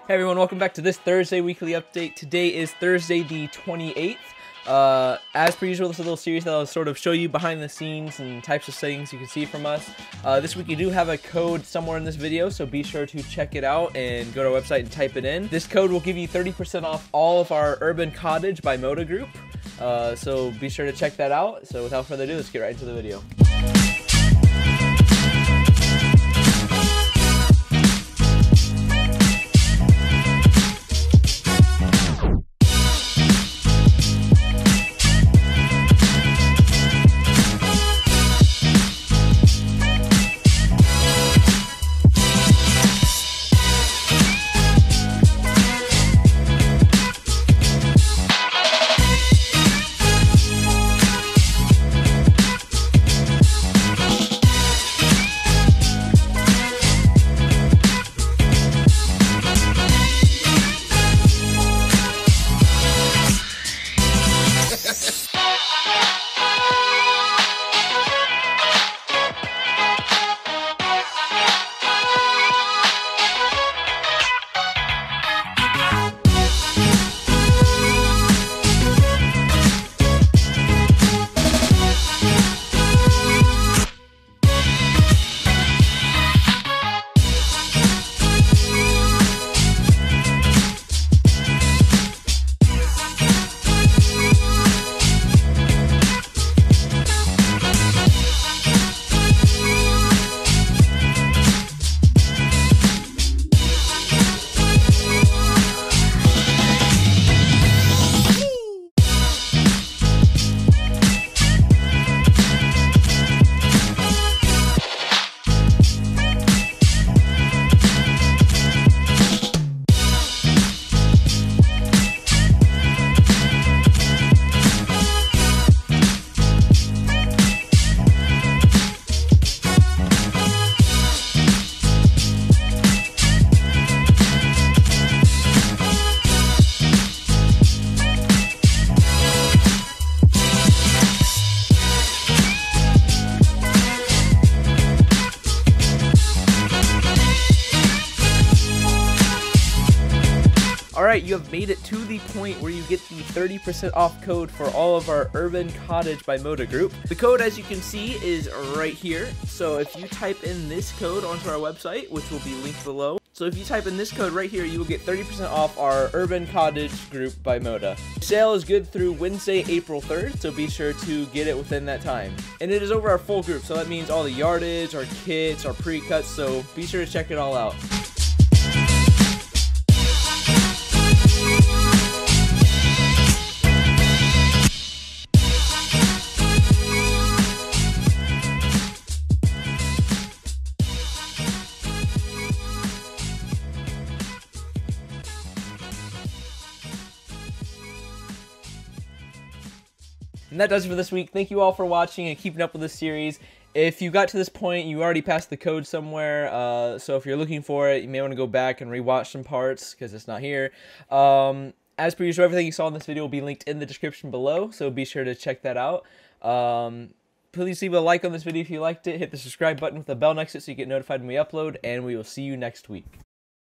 Hey everyone, welcome back to this Thursday weekly update. Today is Thursday the 28th. As per usual, this is a little series that I'll sort of show you behind the scenes and types of things you can see from us. This week you do have a code somewhere in this video, so be sure to check it out and go to our website and type it in. This code will give you 30% off all of our Urban Cottage by Moda group, so be sure to check that out. So without further ado, let's get right into the video. Alright, you have made it to the point where you get the 30% off code for all of our Urban Cottage by Moda group. The code, as you can see, is right here. So if you type in this code onto our website, which will be linked below. So if you type in this code right here, you will get 30% off our Urban Cottage group by Moda. The sale is good through Wednesday, April 3rd, so be sure to get it within that time. And it is over our full group, so that means all the yardage, our kits, our pre-cuts, so be sure to check it all out. And that does it for this week. Thank you all for watching and keeping up with this series. If you got to this point, you already passed the code somewhere, so if you're looking for it, you may want to go back and rewatch some parts because it's not here. As per usual, everything you saw in this video will be linked in the description below, so be sure to check that out. Please leave a like on this video if you liked it. Hit the subscribe button with the bell next to it so you get notified when we upload, and we will see you next week.